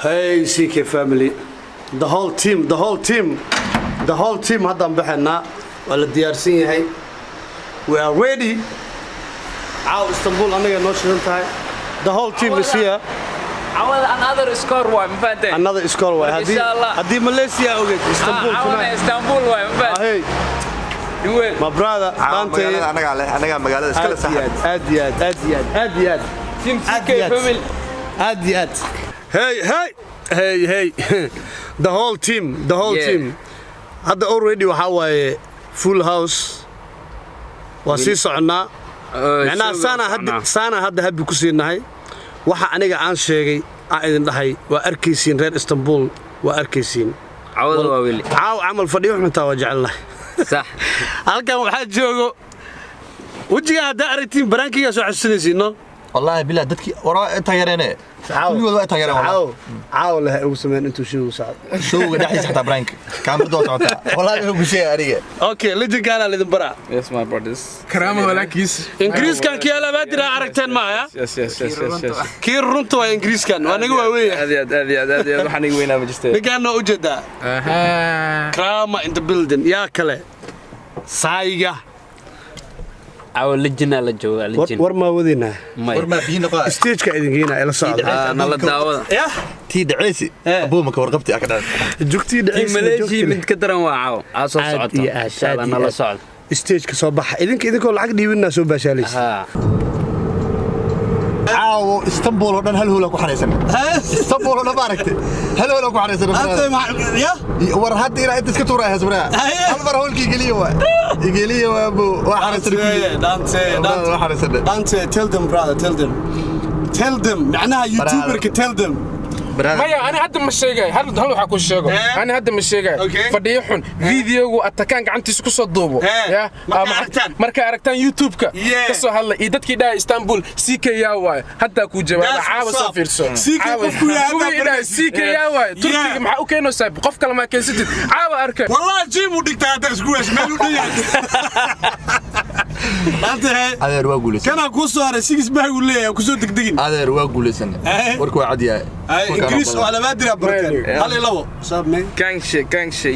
Hey CK family, the whole team haddaan baxaynaa waa la diyaarsan yahay. We are ready. Caaw Istanbul anaga noo shidan tahay. The whole team is here. Another score way mafahantay. Another score way. Haddii Malaysia ogeed Istanbul tonight. Istanbul way mafahantay. Hey. My brother, anaga magaalada iskala saxan. aad iyo aad. Team CK family. aad iyo aad. Hey. The whole team. Hadda already waxa waaye full house. Waa sii soconaa. Macnaha saana hadda habi ku siinahay. Waxa aniga aan sheegay aan idin dhahay waa arkaysiin reer Istanbul waa arkaysiin. Caawada waa weli. Caaw amal fadhiyo xunta waa jecelnahay. صح halkan waxa joogo wajiga hada aragtiin barankiga soo xasuusinaysiino والله بالله دتك ورا تايرينه كل وقت تايرين والله عاو له ugu sameyn intuu shuu saad showga dhaxdiisa xataa brank kaamir doo socota والله inuu gushay ariga okay legend kana lidin bara yes my brothers كرامه walakiis ingiriis kan kiyaala baadira aragteen ma ya yes kii runta waa ingiriis kan waa naga waaweey aad waxaan igu weynaa ma jirtay nigaana u jeeda krama in the building ya kale saayga aw legend la jooga legend war ma wadina war ma biina qaa stage ka idin geena ila socda nala daawada ya tii dhacaysi abuu ma ka warqabti akadaan joogtii dhacaysi Malaysia mid ka daran waa caaw soo socota insha Allah nala socda stage ka soo baxa idinkoo lacag dhiibina soo baashaalaysa caawo Istanbul oo dhan hal hoola ku xareysan Istanbul oo dhan baaragtay hal hoola ku xareysan ya war hadda ila inta iska tuuraa hasbraa hal mar hoolkii geliyo waa buu waa xareysan Dante tell them brother tell them macnaha youtuber ka tell them maya ana hadda ma sheegay hal waxa ku sheego ana hadda ma sheegay fadhiyo xun videogu atakaan gacantiisa ku soo duubo ya marka aragtaan youtube-ka ka soo hadla iyo dadkii dhaay Istanbul CK yaa waay hadda ku jawaab caawa soo fiirso CK qofku yaa CK yaa waay turkiga maxaa u keenoo saab qof kale ma keensatid caawa arkay wallahi jiim u dhigtaa hadda isku wees meel u dhiyaad adeer waa guulaysan kana ku soo haray sigis baa uu leeyahay ku soo degdegin adeer waa guulaysan warku waa cad yahay ingiriis wala baadira barkan hal labo sabme gang shit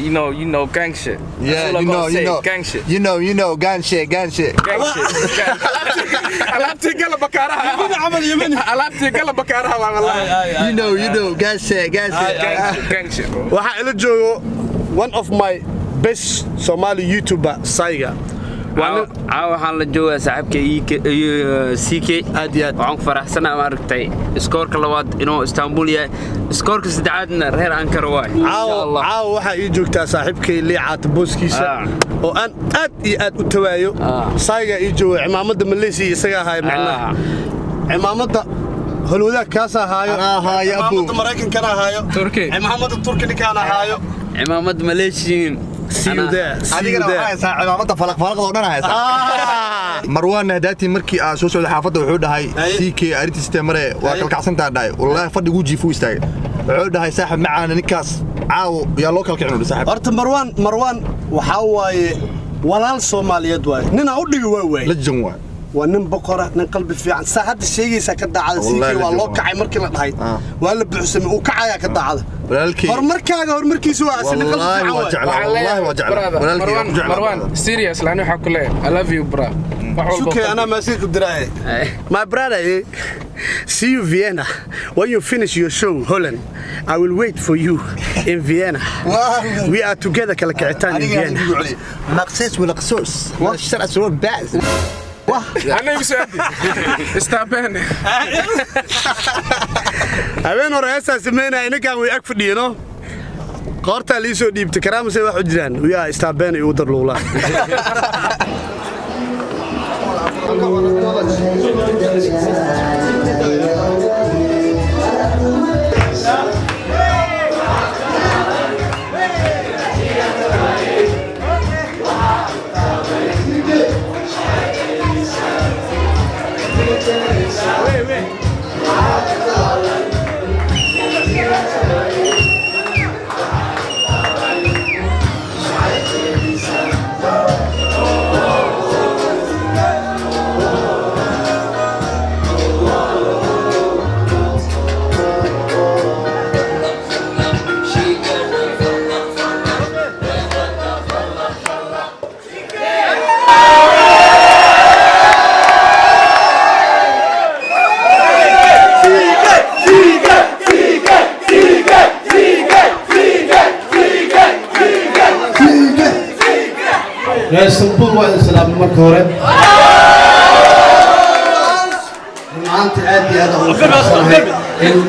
you know gang shit yeah you know gang shit alaabtii gala bakaaraha alaabtii gala bakaaraha wallahi you know gang shit waxa ila joogo one of my best Somali YouTuber Saiga waxaan la joogaa saaxiibka CK aad waxaan faraxsanahay ma aragtay iskoorka labaad inuu Istanbul yahay iskoorka saddexaadna reer Ankara waay caaw waxa ii joogtaa saaxiibkay liicaat booskiisa oo aan aad u tawaayo Saiga ii joogo cimaamada Malaysia isaga ahay macnaha cimaamada holwada kaas ahaayo cimaamada Mareykankana ahaayo cimaamada Turkiga kana ahaayo cimaamada Malaysia see you there cimaamada falaqfalaqda oo dhan haysa marwan hadaati markii aan soo socday xaafadda wuxuu dhahay CK arintiisa mare waa kalkacsantaa dhahay wallahi fadhigu jiifu istaagay wuxuu dhahay saaxib macaan ninkaas caawo yaa loo kalkicino saaxib horta marwan waxa waaye walaal Soomaaliyeed waay nina u dhigi waay lajan waay waa nin boqora nin qalbi fiican saacada sheegaysa ka daacada CK waa loo kacay markii la dhahay waa la buuxsamay uu kacaya ka daacada walaalkii horumarkiisu waa asal wallahi waa jeclaa marwan serious laana waxa ku leeyahay I love you bro شكرا أنا ما سيك الدراعي my brother see you Vienna when you finish your show Holland I will wait for you in Vienna we are together كالكعتان in Vienna مقصص ولقصوص والشرع سوى بعض أنا يسألني استعبان أبين ورئيسة سمينا إنك كان ويأكفر دينو قارتا ليسو ديبت كرام سيوا حجران ويا استعبان يودر لولا يا اسطنبول وين السلام المركورة أنت أدي هذا هو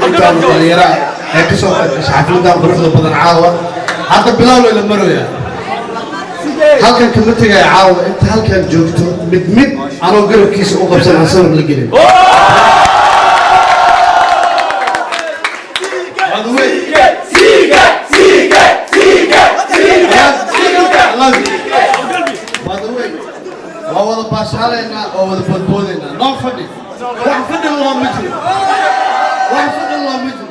أنت الغيرة كسر حفلة دام بروح لبضن عاوة حتى بلاولو إلى مرويا هل كان كلمتك يا عاوة أنت هل كان جوجتو مد أنا أقرب كيس أوقف سنة عصر من القليل وهو باشالنا وهو بودبودنا نو فني واحد فني الله مجري واحد فني الله مجري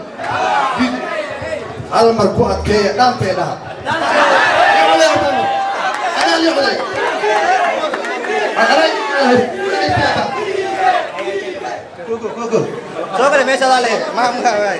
هذا مركوعة كي دام كيدها أنا اللي عليك شوف لي ماشي عليه ما هاي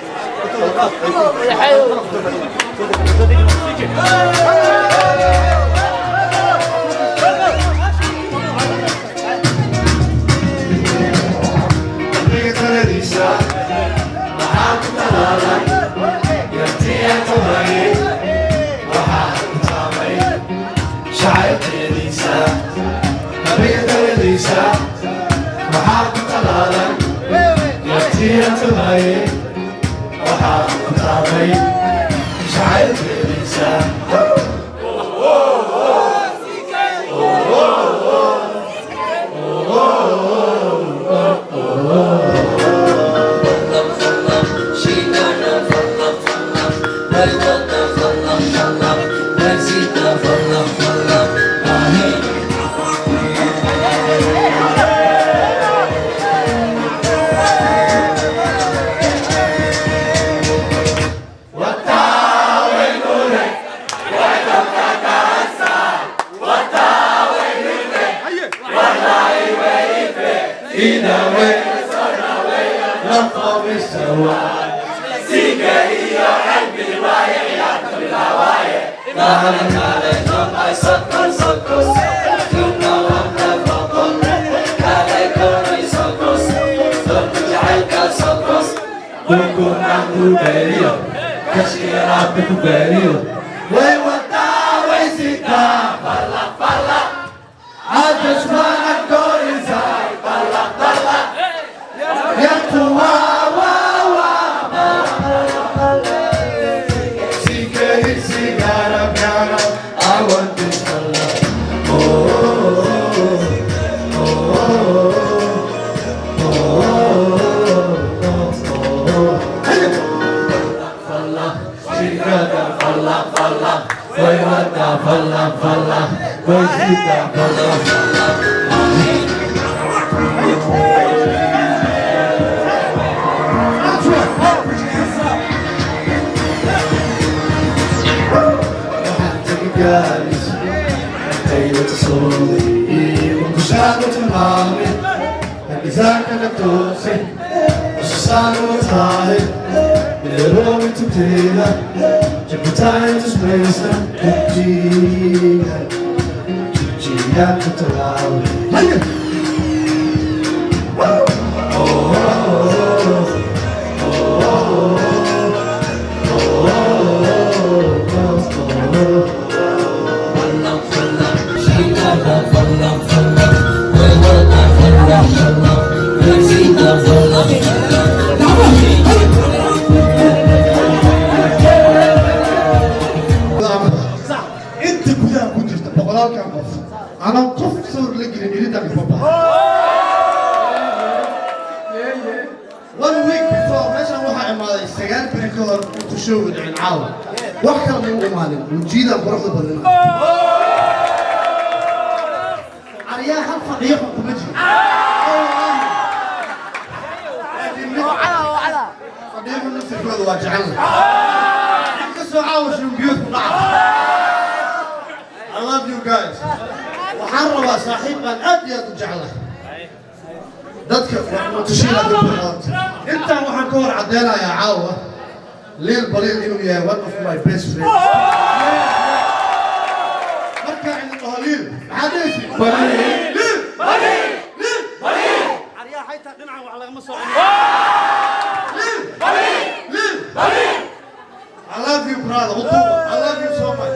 I love you, brother. I love you so much.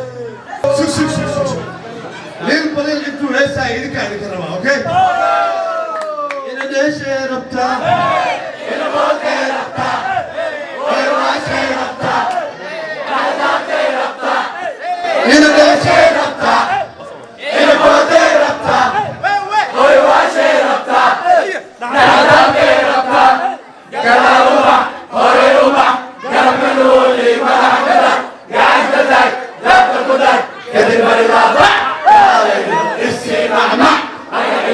Lil Balil heestaa idinka rabaa, okay? Ina dheeshee rabtaa, ina boodkee rabtaa, way waashee rabtaa, dhaxdaabtee rabtaa, ina dheeshee rabtaa, ina boodkee rabtaa, way waashee rabtaa, dhaxdaabtee rabtaa, galaa ubax, hore ubax, garabka nuuli, madax ka dag, gacanta tag, dabka ku dag, kadib baridaa bax. I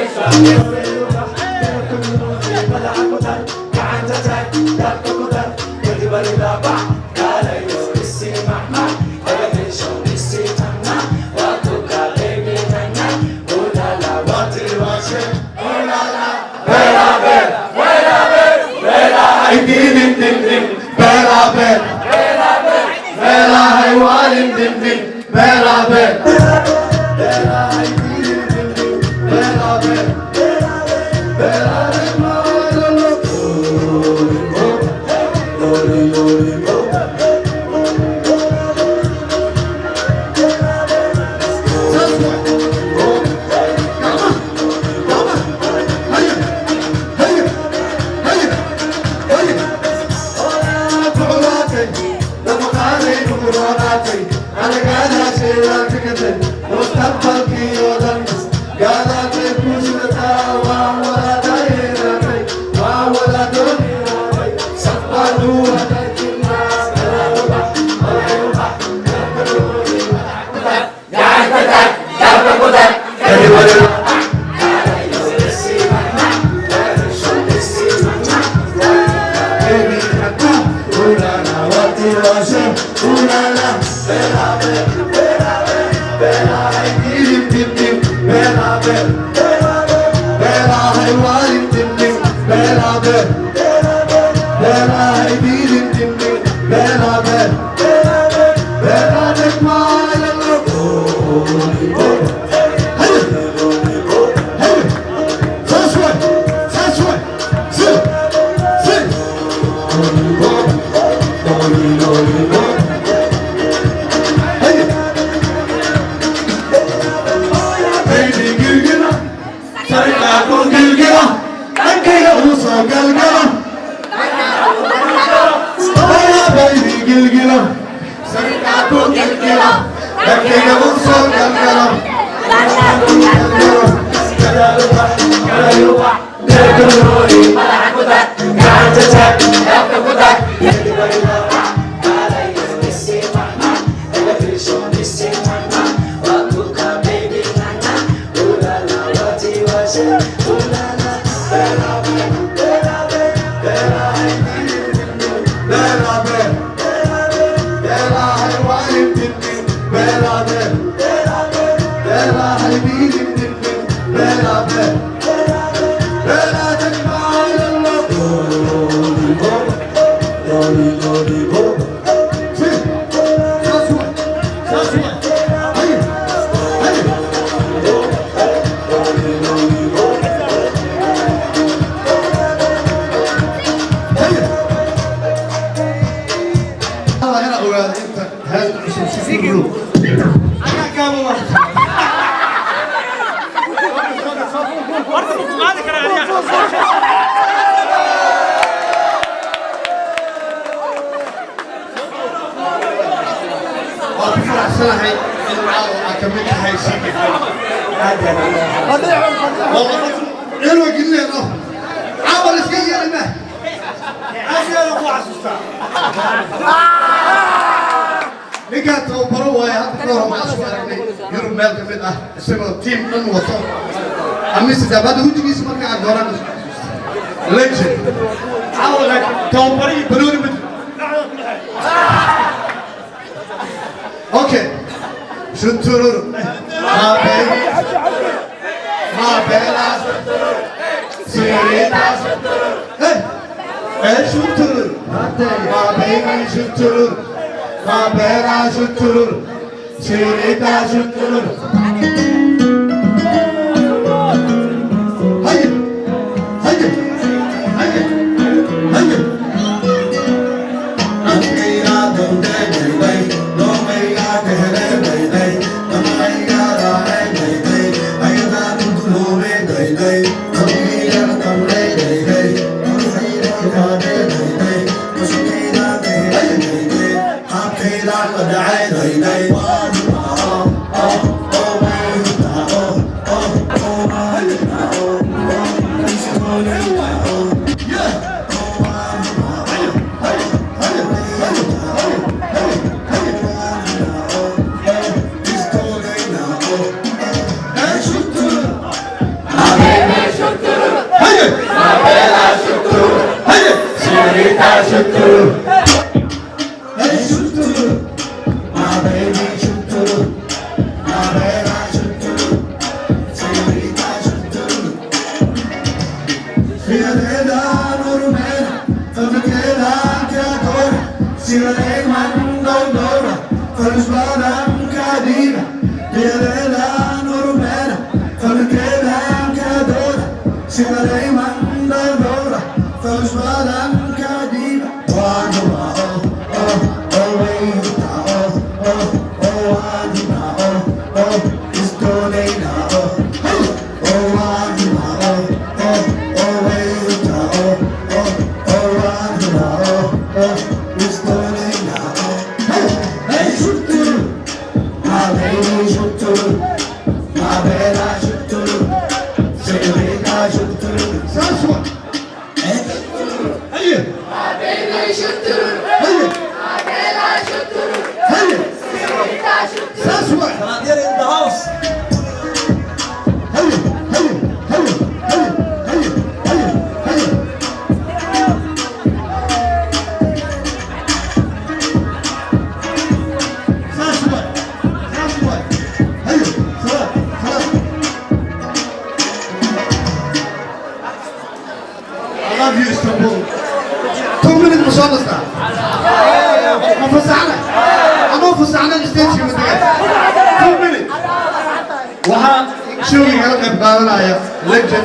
شوقي على قبالنا يا لجن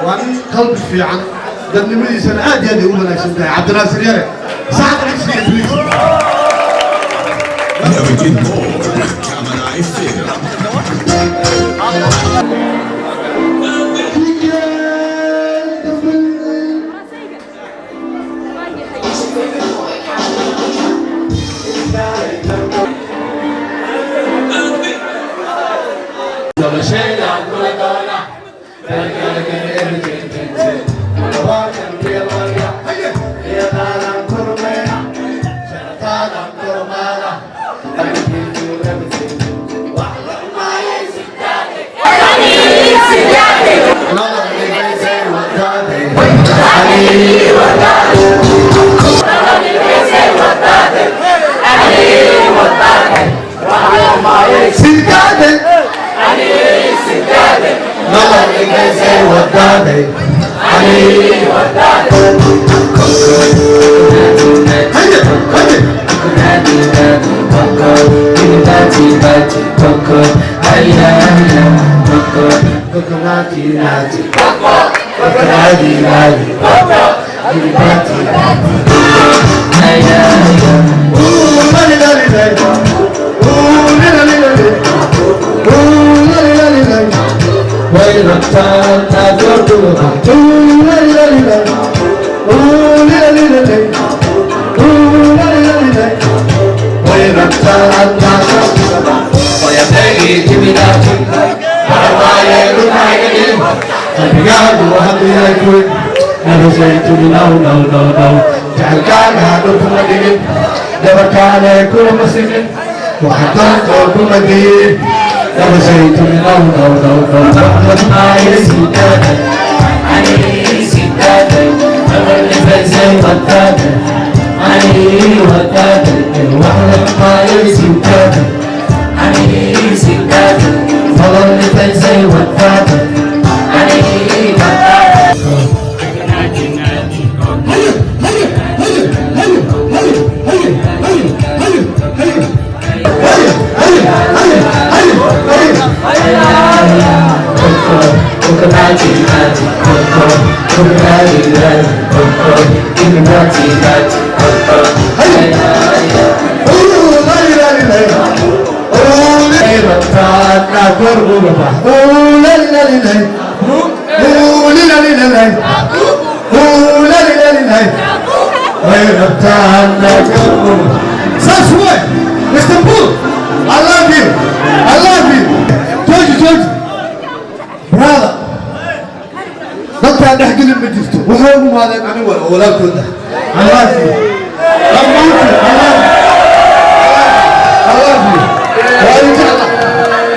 وأنا قلب في عن دم نمري سنة عادي هذه أمنا يسمى عبد الناصر يا ساعة العشرين بليز. Never get bored with Cameron Fair.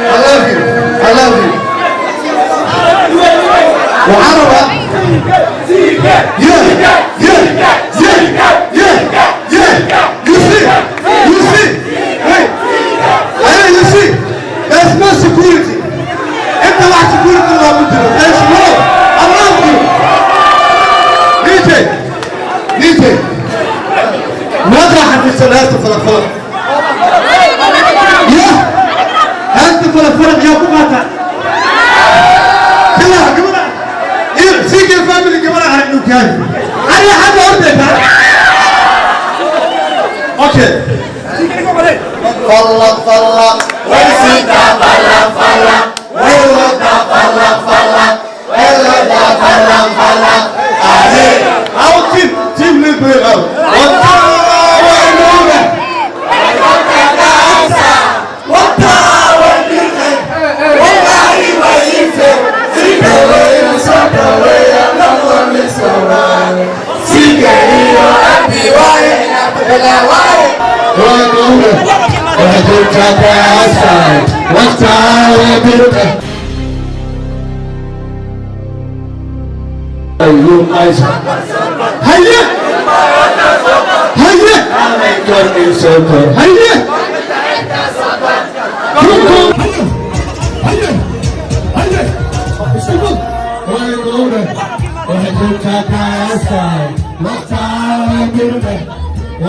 I love you. Let's go. I love you. DJ. ماذا حدث الهات فلفل؟ يا هات فلفل يا قماتا. كلها قبلها. إيه سيك الفاميلي قبلها على النكاية. أنا حد أردت. أوكي. فلا ويسيكا فلا ويلوكا فلا ويلوكا فلا أهي أو تيم للبيل أو ويلوكا كاسا ويلوكا والله ويفر سيكا ويسوكا ويلوكا مسكوان سيكا هيو أبي وينا بلا ويلوكا ويلوكا كاسا ويلوكا You guys, hiya, hiya. I make God in circle. Hiya, hiya, hiya. Simple. One older, one good outside. What's our beautiful?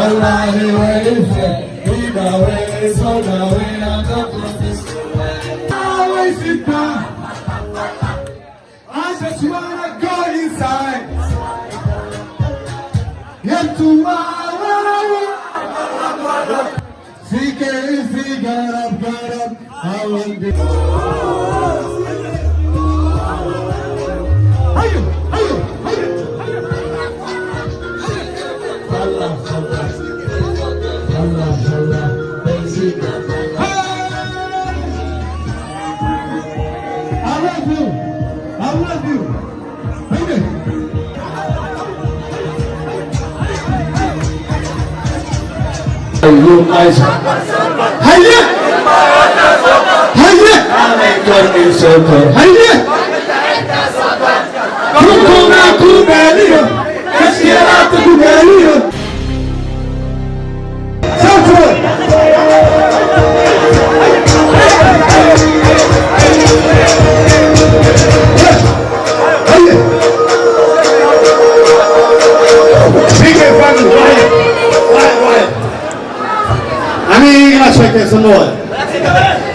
One line away, we know it, so now we are not this. Always sit down. I just wanna go inside. Get to CK is the got up. I want to. I love you. You guys, hiya, hiya. I make God in circle. Hiya. Kukuna kubeliyo, kashiyata kubeliyo. Southwood.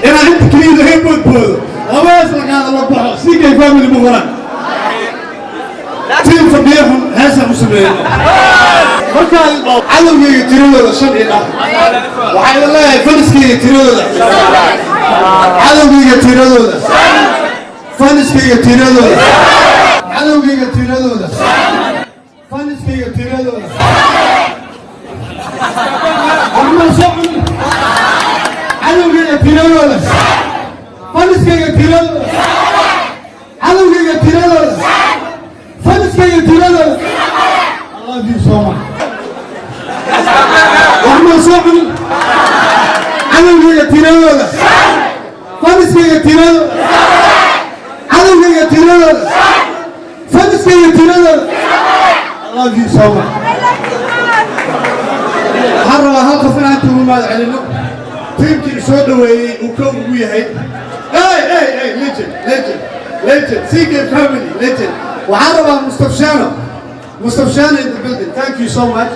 أنا أنت كريم هيك بود أواصل هذا الوضع سيك الفاميلي مغرى تيم فبيهم هذا مسلمين مركز علم يتريد الشرع وحي الله فنسكي يتريد علم يتريد فنسكي يتريد علم يتريد فنسكي يتريد أما صعب علوجي تيرادودا فنسكي تيرادودا علوجي تيرادودا فنسكي تيرادودا I love you so much وأحمد صاحبي علوجي تيرادودا فنسكي تيرادودا علوجي تيرادودا فنسكي تيرادودا I love you so much حروا هالقفنا أنتم ما علينا تيمكي سودوي وكم وياي اي ليجند سيجي فاميلي ليجند وعربة مستفشانة in the building thank you so much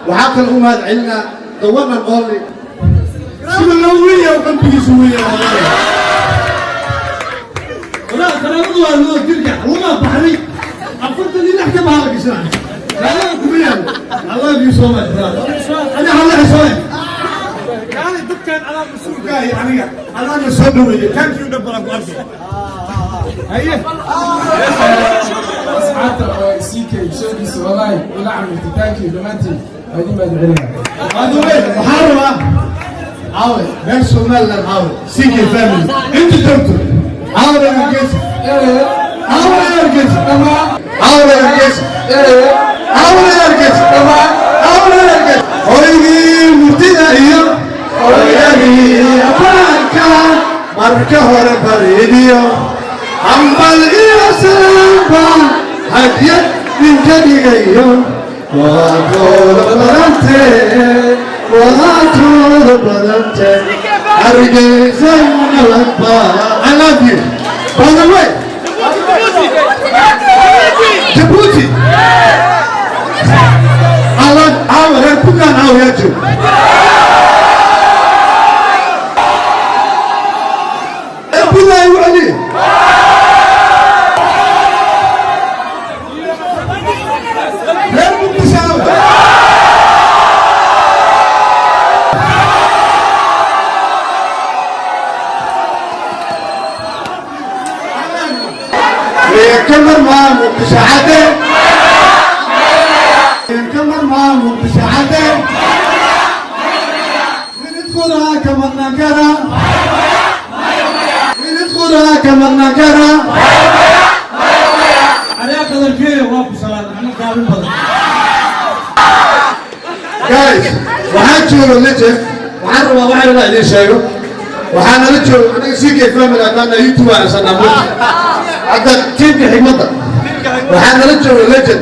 وحاكا الأمهات عنا the one and only سيما الأولية وكم بيجي سوية ولا ترى الله ترجع والله بحري أفضل لي نحكي بهذا الشيء لا كمية I love you so much أنا هلا حسوي يعني دكان على مسؤول جاي يعني أنا مسؤول thank you دبر أبغى هيه أصحاب سيكي شوقي والله ولا عملت thank you دمانتي هذه ما تدريها هذا وين محاربة عاود نفسه ملا عاود سيكي فاميلي أنت دكتور عاود يا رجال عاود يا رجال عاود يا رجال عاود يا رجال عاود يا رجال هوي مرتدى ويلي أباك مركه ربريديو أمبل إيسابا هدية من جديد وأقول بلنتي أرجع زين الأكبر I love you by the way كمر ما مقشعته كمر ما مقشعته ندخلها كمر نكرة ندخلها كمر نكرة على قدر كذا واقف صلاة احنا قاعدين بدر جايز وحاجة اللجة وحروا واحد لا يدين شيء وحنا نجوا أنا سيكي فاميلي أنا يوتيوب عشان نعمل حتى تيجي حكمتها وحنا نجوا اللجة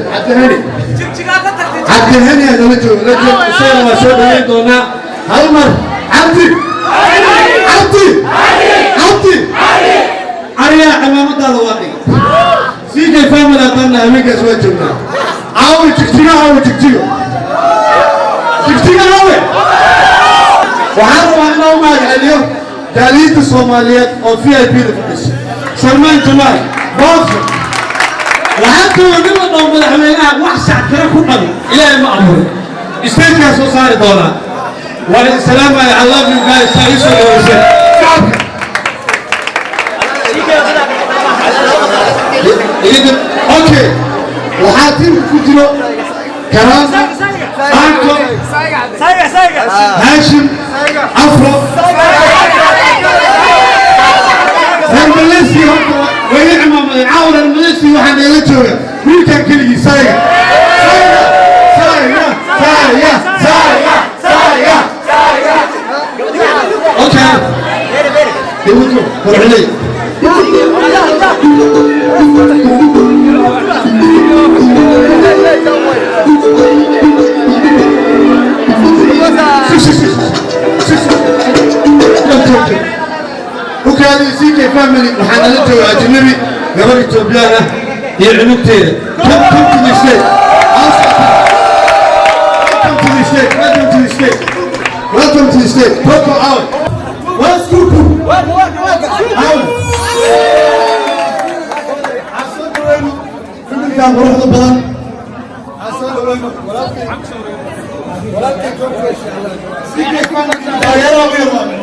حتى هني هذا نجوا اللجة وصار ما شو بيدونا هالمر عبدي أريا حمامة الواقي سيكي فاميلي أنا أمريكا سويتنا عاوي تكتير وحروا أنه ما اليوم دليل الصوماليات أو في أي بيد فيس سلمان جمال باصر وحتى ونما ضم الحمينات وحشة كنا كنا إلى ما أمر استيج يا سوساري دولا والسلام على الله في الجاي سايسو دوسة أوكي وحاتم كتير كلام أنكو هاشم أفرو المليسي ويعمم عاول المليسي وحنا يلجوه مين كان كلي سايق اوكي يقولوا فرحلي وكان يسيك فاميلي وحنا نجوا أجنبي قبل إثيوبيانا يعنوا كتير Welcome to the state. Welcome to the state. Proper out. What's Kuku? Out. كان بروح البلد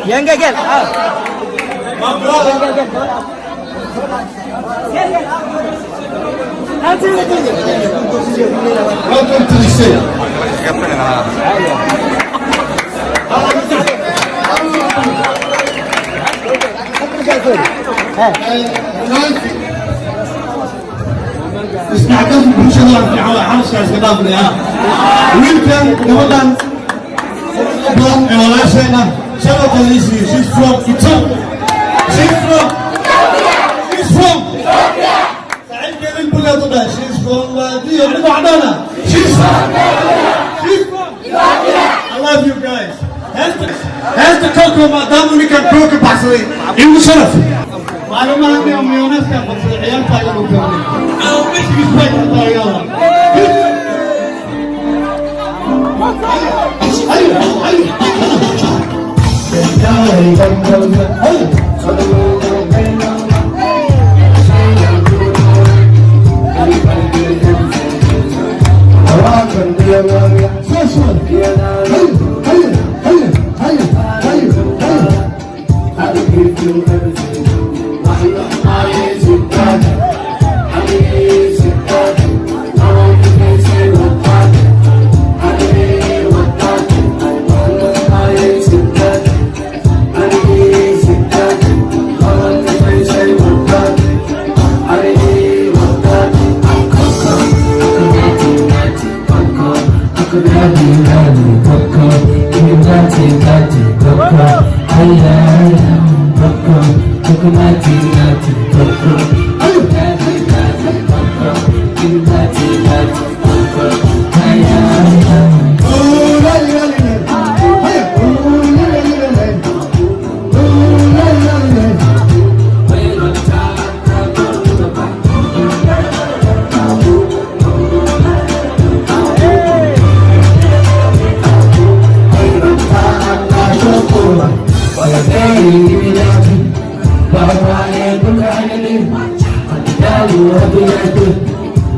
ينجا جل Welcome to the state. استعداد بالشغل في حرس كاسكدام يا ويلكم رمضان بلان ولا شيء شنو بوليسي she's from سعيد كريم بلادنا she's from دي اللي بعدنا she's from I love you guys هل تكوكو ما داموا لي كان كوكو بحصري يوم شرف معلومة يوم يونس كان بحصري عيال طايلة مكملين أو مش بيسبيك طايلة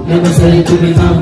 Never say to me no.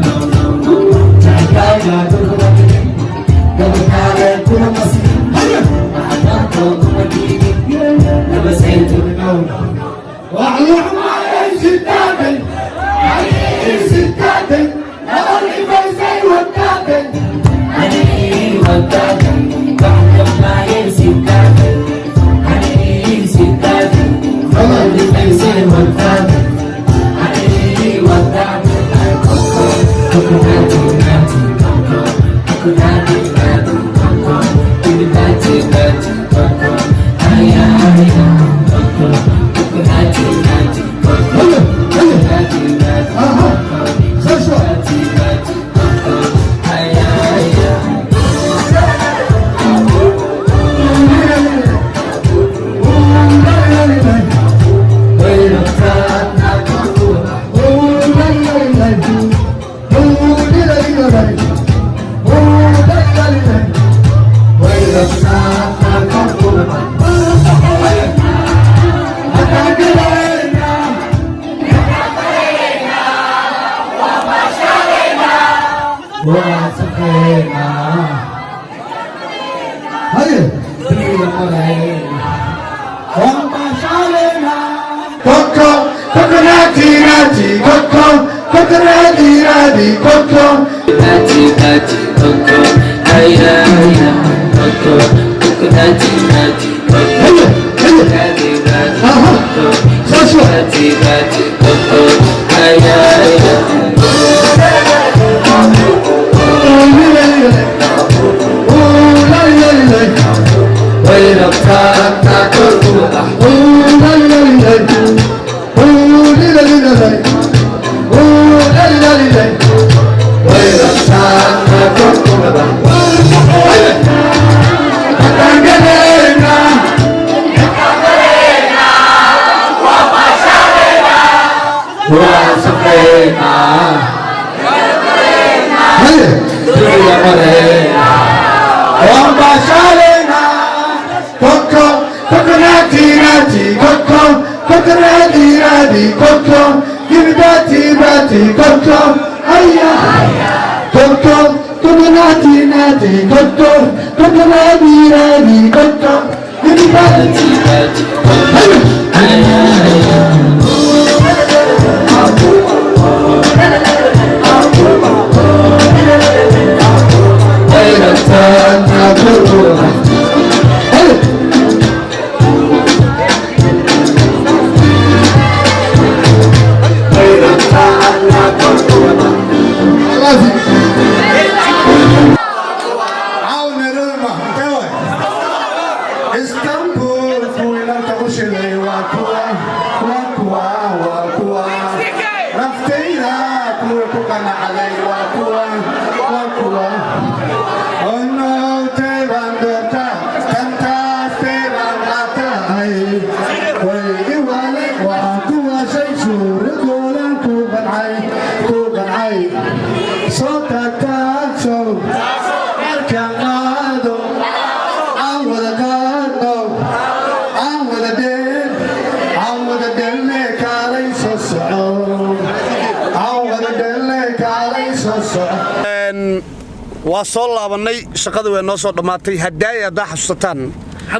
waa soo laabanay shaqada way noo soo dhamaatay haday aad xasuusataan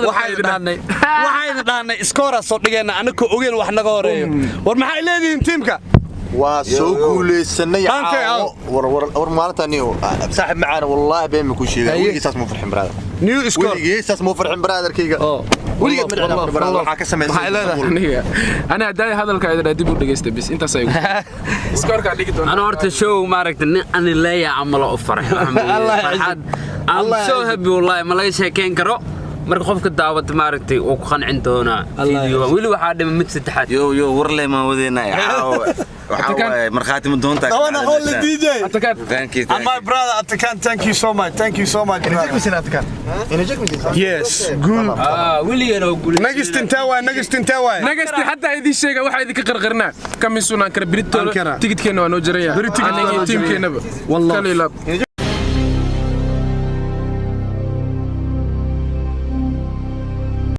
waxay dhaanay iskoora soo dhigeena anako ogeen wax naga horeeyo war maxay leedihiin tiimka waa soo guuleysanay war maalintan saaxib macaan wallahi been ma ku sheegay weligiisaas ma farxin brother new score weligiisaas ma farxin brotherkayga weligeed ma dhacdo brother waxa ka sameeyay ana haday hadalkayda dib u dhageystay bis intaas ay scoorka dhigi doona ana horta show ma aragtay ani leeyahay amalo u farxay I'm so happy wallahi ma laga sheekeen karo marka qofka daawad ma aragtay oo ku qancin doona video wali waxa dhimay mid saddexaad yo warley ma wadeena waxa marxaati ma doonta أنا أقول للDJ and my brother Atakan thank you so much brother yes good wili yaro gul next intawa next hatta idin sheega waxa idin ka qarqarnaa kamisuunaan kara birito tigidkeena waa noo jaraya aniga teamkeena wallahi